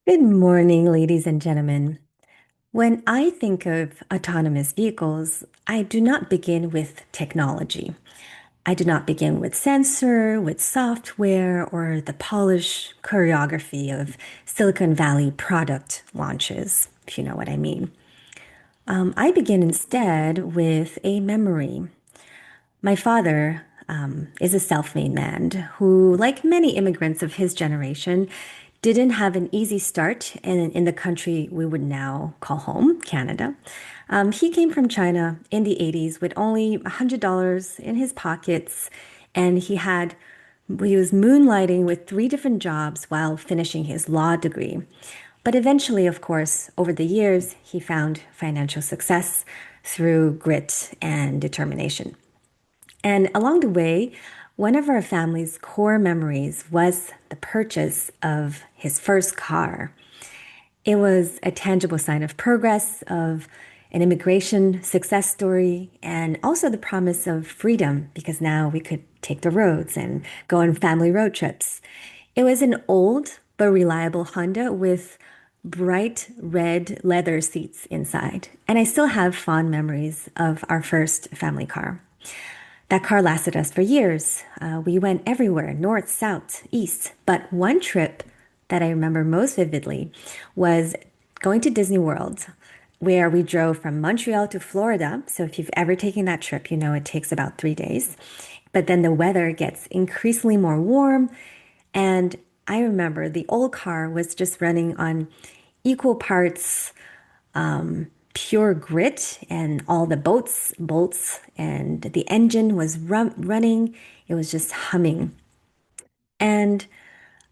Good morning, ladies and gentlemen. When I think of autonomous vehicles, I do not begin with technology. I do not begin with sensor, with software, or the polished choreography of Silicon Valley product launches, if you know what I mean. I begin instead with a memory. My father is a self-made man who, like many immigrants of his generation, didn't have an easy start in the country we would now call home, Canada. He came from China in the 80s with only $100 in his pockets, and he was moonlighting with three different jobs while finishing his law degree. But eventually, of course, over the years, he found financial success through grit and determination. And along the way, one of our family's core memories was the purchase of his first car. It was a tangible sign of progress, of an immigration success story, and also the promise of freedom because now we could take the roads and go on family road trips. It was an old but reliable Honda with bright red leather seats inside. And I still have fond memories of our first family car. That car lasted us for years. We went everywhere, north, south, east. But one trip that I remember most vividly was going to Disney World, where we drove from Montreal to Florida. So if you've ever taken that trip, you know it takes about 3 days. But then the weather gets increasingly more warm. And I remember the old car was just running on equal parts pure grit and all the bolts, and the engine was running. It was just humming. And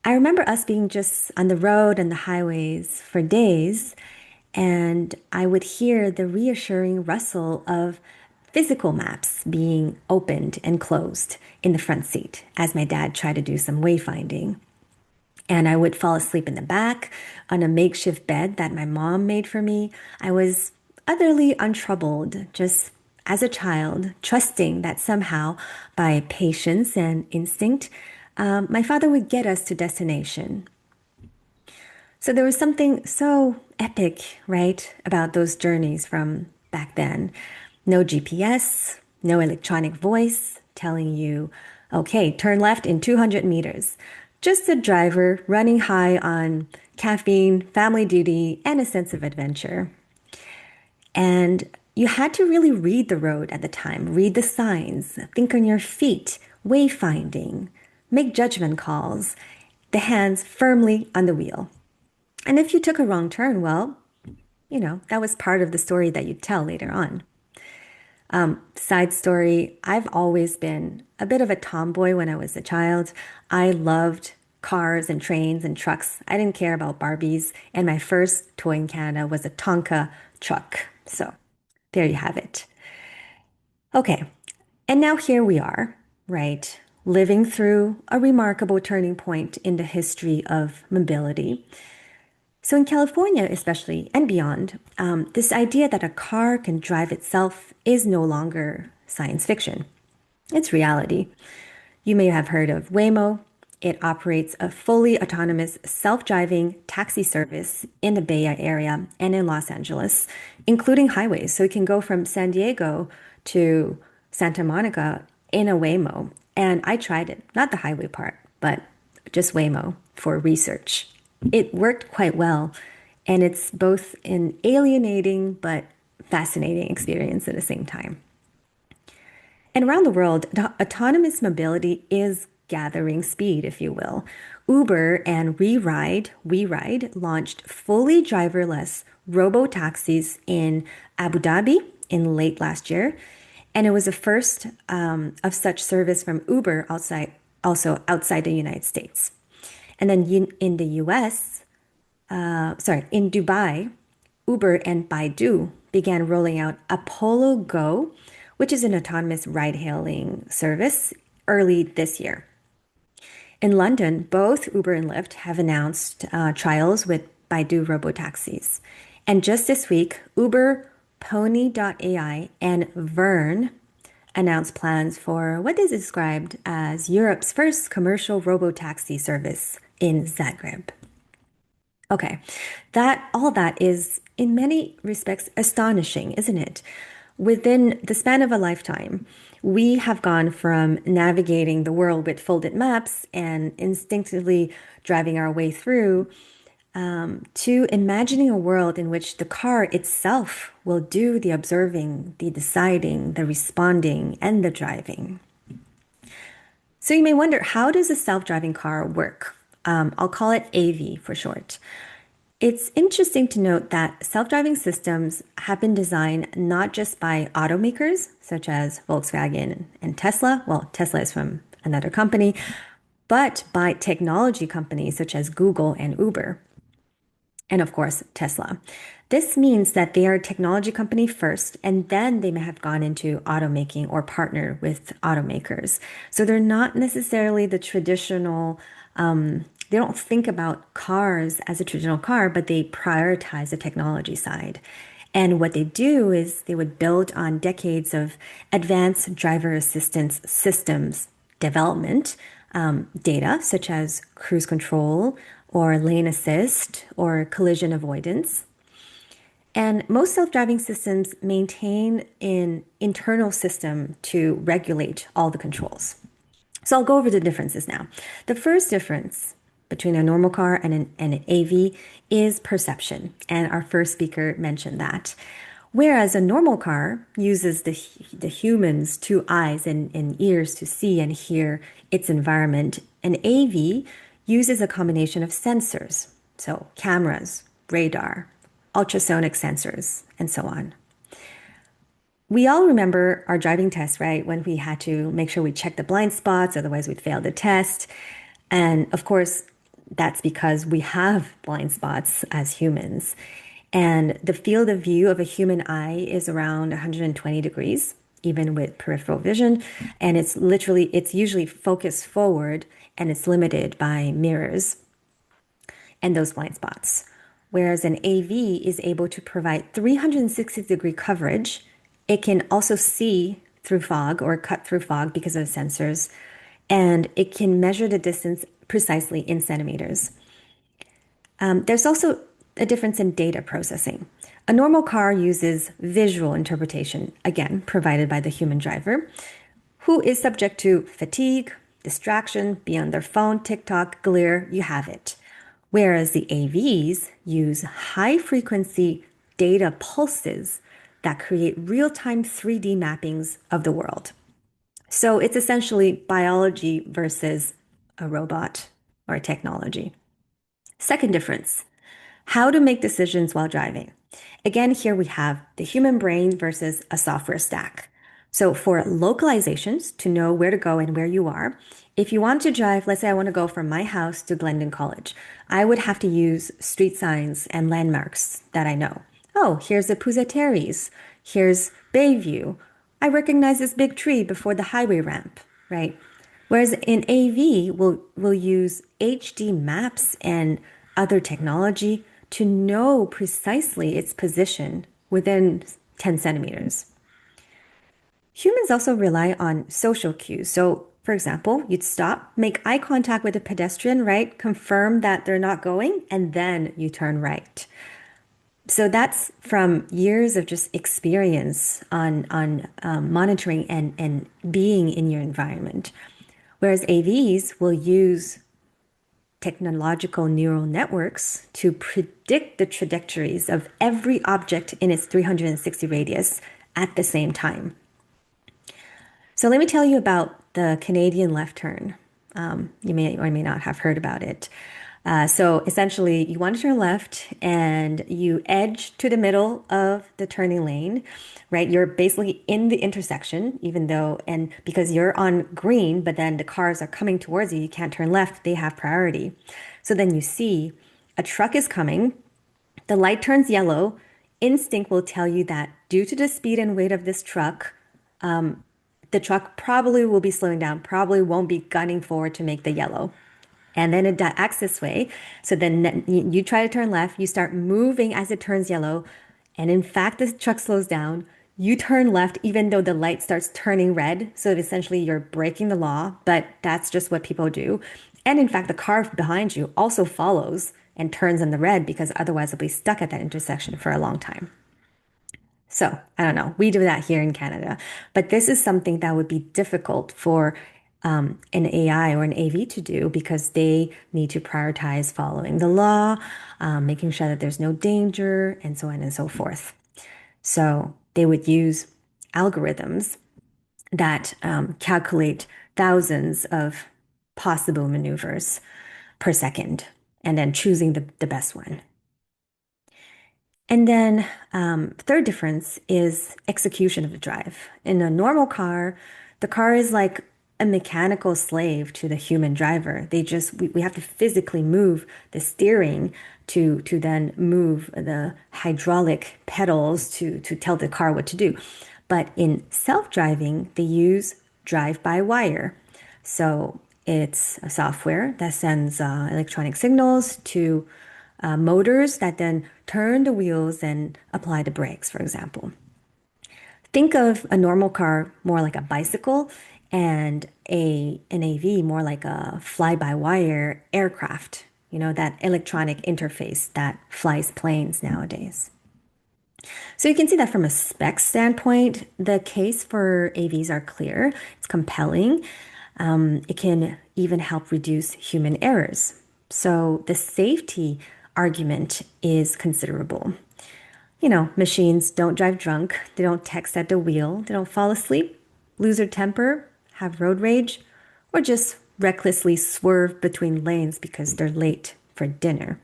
I remember us being just on the road and the highways for days, and I would hear the reassuring rustle of physical maps being opened and closed in the front seat as my dad tried to do some wayfinding. And I would fall asleep in the back on a makeshift bed that my mom made for me. I was utterly untroubled, just as a child, trusting that somehow, by patience and instinct, my father would get us to destination. So there was something so epic, right, about those journeys from back then. No GPS, no electronic voice telling you, okay, turn left in 200 meters. Just a driver running high on caffeine, family duty, and a sense of adventure. And you had to really read the road at the time, read the signs, think on your feet, wayfinding, make judgment calls, the hands firmly on the wheel. And if you took a wrong turn, well, that was part of the story that you'd tell later on. Side story, I've always been a bit of a tomboy when I was a child. I loved cars and trains and trucks. I didn't care about Barbies. And my first toy in Canada was a Tonka truck. So there you have it. Okay. And now here we are, right? Living through a remarkable turning point in the history of mobility. So in California, especially and beyond, this idea that a car can drive itself is no longer science fiction. It's reality. You may have heard of Waymo. It operates a fully autonomous self-driving taxi service in the Bay Area and in Los Angeles, including highways. So it can go from San Diego to Santa Monica in a Waymo. And I tried it, not the highway part, but just Waymo for research. It worked quite well, and it's both an alienating but fascinating experience at the same time. And around the world, autonomous mobility is gathering speed, if you will. Uber and WeRide launched fully driverless robo taxis in Abu Dhabi in late last year, and it was the first of such service from Uber outside the United States. And then in the US, in Dubai, Uber and Baidu began rolling out Apollo Go, which is an autonomous ride-hailing service, early this year. In London, both Uber and Lyft have announced trials with Baidu robotaxis. And just this week, Uber, Pony.ai, and Vern announced plans for what is described as Europe's first commercial robotaxi service in Zagreb. Okay, that all that is in many respects astonishing, isn't it? Within the span of a lifetime, we have gone from navigating the world with folded maps and instinctively driving our way through to imagining a world in which the car itself will do the observing, the deciding, the responding, and the driving. So you may wonder, how does a self-driving car work? I'll call it AV for short. It's interesting to note that self-driving systems have been designed not just by automakers such as Volkswagen and Tesla. Well, Tesla is from another company, but by technology companies such as Google and Uber, and of course, Tesla. This means that they are a technology company first, and then they may have gone into automaking or partner with automakers. So they're not necessarily the traditional, they don't think about cars as a traditional car, but they prioritize the technology side. And what they do is they would build on decades of advanced driver assistance systems development data, such as cruise control or lane assist or collision avoidance. And most self-driving systems maintain an internal system to regulate all the controls. So I'll go over the differences now. The first difference between a normal car and an AV is perception. And our first speaker mentioned that. Whereas a normal car uses the human's two eyes and ears to see and hear its environment, an AV uses a combination of sensors, so cameras, radar, ultrasonic sensors, and so on. We all remember our driving test, right? When we had to make sure we check the blind spots, otherwise we'd fail the test. And of course, that's because we have blind spots as humans. And the field of view of a human eye is around 120 degrees, even with peripheral vision. And it's usually focused forward and it's limited by mirrors and those blind spots. Whereas an AV is able to provide 360-degree coverage. It can also see through fog or cut through fog because of sensors, and it can measure the distance precisely in centimeters. There's also a difference in data processing. A normal car uses visual interpretation, again, provided by the human driver, who is subject to fatigue, distraction, be on their phone, TikTok, glare, you have it. Whereas the AVs use high frequency data pulses that create real time 3D mappings of the world. So it's essentially biology versus a robot or a technology. Second difference, how to make decisions while driving. Again, here we have the human brain versus a software stack. So for localizations, to know where to go and where you are, if you want to drive, let's say I want to go from my house to Glendon College, I would have to use street signs and landmarks that I know. Oh, here's the Pusateries. Here's Bayview. I recognize this big tree before the highway ramp, right? Whereas in AV, we'll use HD maps and other technology to know precisely its position within 10 centimeters. Humans also rely on social cues. So, for example, you'd stop, make eye contact with a pedestrian, right? Confirm that they're not going, and then you turn right. So that's from years of just experience on monitoring and being in your environment. Whereas AVs will use technological neural networks to predict the trajectories of every object in its 360 radius at the same time. So let me tell you about the Canadian left turn. You may or may not have heard about it. So essentially, you want to turn left and you edge to the middle of the turning lane, right? You're basically in the intersection, even though, and because you're on green, but then the cars are coming towards you, you can't turn left, they have priority. So then you see a truck is coming, the light turns yellow. Instinct will tell you that due to the speed and weight of this truck, the truck probably will be slowing down, probably won't be gunning forward to make the yellow. And then it acts this way. So then you try to turn left, you start moving as it turns yellow. And in fact, the truck slows down. You turn left, even though the light starts turning red. So essentially, you're breaking the law, but that's just what people do. And in fact, the car behind you also follows and turns on the red because otherwise it'll be stuck at that intersection for a long time. So I don't know. We do that here in Canada, but this is something that would be difficult for an AI or an AV to do because they need to prioritize following the law, making sure that there's no danger, and so on and so forth. So they would use algorithms that calculate thousands of possible maneuvers per second and then choosing the best one. And then third difference is execution of the drive. In a normal car, the car is like a mechanical slave to the human driver. We have to physically move the steering to then move the hydraulic pedals to tell the car what to do. But in self-driving, they use drive-by-wire. So it's a software that sends electronic signals to motors that then turn the wheels and apply the brakes, for example. Think of a normal car more like a bicycle and an AV more like a fly-by-wire aircraft, that electronic interface that flies planes nowadays. So you can see that from a spec standpoint, the case for AVs are clear. It's compelling. It can even help reduce human errors. So the safety argument is considerable. Machines don't drive drunk, they don't text at the wheel, they don't fall asleep, lose their temper, have road rage, or just recklessly swerve between lanes because they're late for dinner.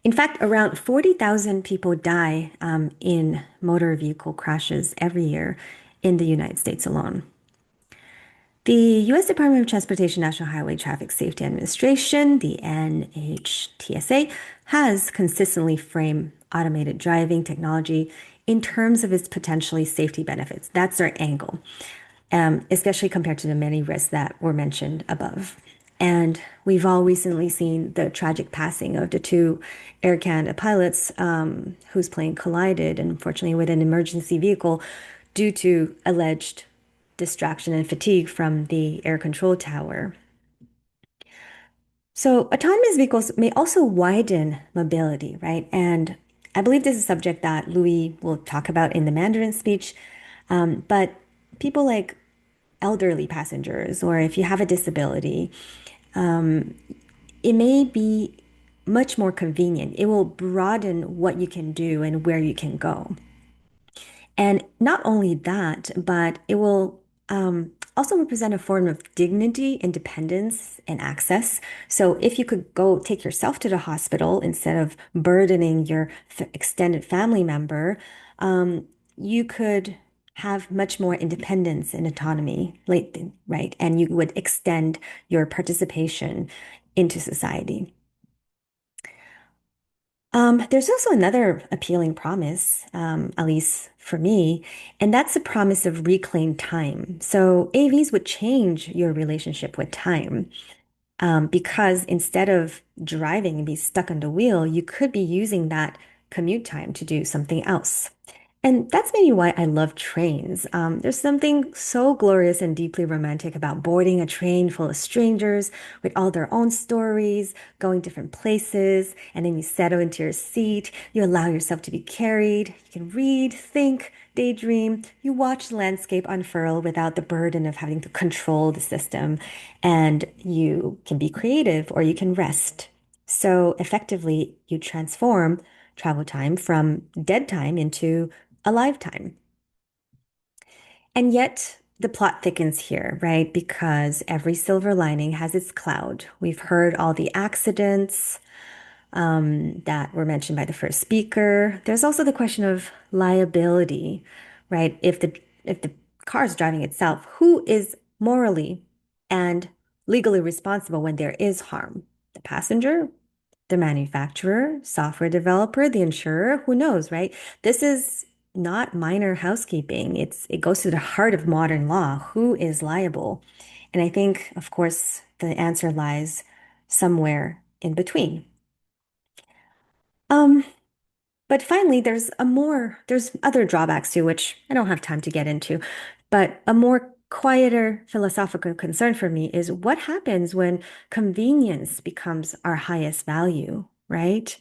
In fact, around 40,000 people die in motor vehicle crashes every year in the United States alone. The U.S. Department of Transportation National Highway Traffic Safety Administration, the NHTSA, has consistently framed automated driving technology in terms of its potentially safety benefits. That's their angle, especially compared to the many risks that were mentioned above. And we've all recently seen the tragic passing of the two Air Canada pilots whose plane collided, unfortunately, with an emergency vehicle due to alleged distraction and fatigue from the air control tower. So autonomous vehicles may also widen mobility, right? And I believe this is a subject that Louis will talk about in the Mandarin speech. But people like elderly passengers, or if you have a disability, it may be much more convenient. It will broaden what you can do and where you can go. And not only that, but it will also represent a form of dignity, independence, and access. So if you could go take yourself to the hospital instead of burdening your extended family member, you could have much more independence and autonomy, right? And you would extend your participation into society. There's also another appealing promise, at least for me, and that's the promise of reclaimed time. So AVs would change your relationship with time, because instead of driving and be stuck on the wheel, you could be using that commute time to do something else. And that's maybe why I love trains. There's something so glorious and deeply romantic about boarding a train full of strangers with all their own stories, going different places, and then you settle into your seat. You allow yourself to be carried. You can read, think, daydream. You watch the landscape unfurl without the burden of having to control the system. And you can be creative or you can rest. So effectively, you transform travel time from dead time into a lifetime. And yet the plot thickens here, right? Because every silver lining has its cloud. We've heard all the accidents that were mentioned by the first speaker. There's also the question of liability, right? If the car is driving itself, who is morally and legally responsible when there is harm? The passenger, the manufacturer, software developer, the insurer, who knows, right? This is not minor housekeeping. It goes to the heart of modern law. Who is liable? And I think, of course, the answer lies somewhere in between. Um, but finally, there's other drawbacks too, which I don't have time to get into, but a more quieter philosophical concern for me is what happens when convenience becomes our highest value, right?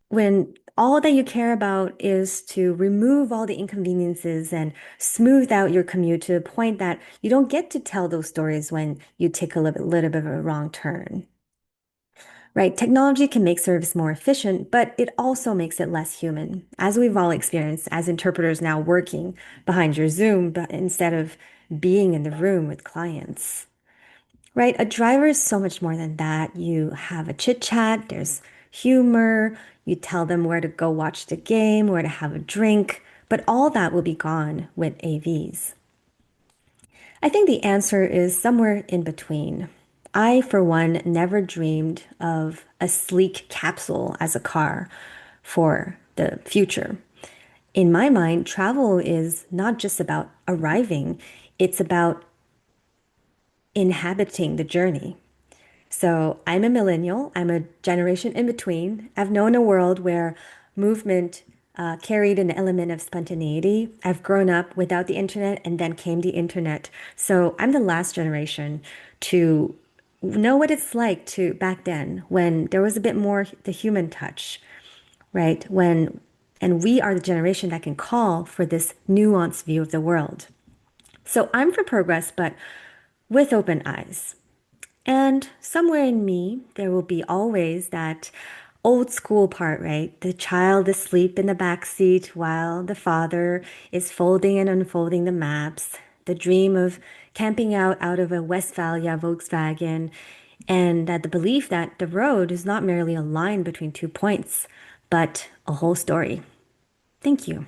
When all that you care about is to remove all the inconveniences and smooth out your commute to the point that you don't get to tell those stories when you take a little bit of a wrong turn. Right, technology can make service more efficient, but it also makes it less human, as we've all experienced as interpreters now working behind your Zoom, but instead of being in the room with clients. Right, a driver is so much more than that. You have a chit chat, there's humor, you tell them where to go watch the game, where to have a drink, but all that will be gone with AVs. I think the answer is somewhere in between. I, for one, never dreamed of a sleek capsule as a car for the future. In my mind, travel is not just about arriving, it's about inhabiting the journey. So I'm a millennial. I'm a generation in between. I've known a world where movement carried an element of spontaneity. I've grown up without the internet and then came the internet. So I'm the last generation to know what it's like to back then when there was a bit more the human touch, right? And we are the generation that can call for this nuanced view of the world. So I'm for progress, but with open eyes. And somewhere in me, there will be always that old school part, right? The child asleep in the back seat while the father is folding and unfolding the maps. The dream of camping out of a Westphalia Volkswagen, and that the belief that the road is not merely a line between 2 points, but a whole story. Thank you.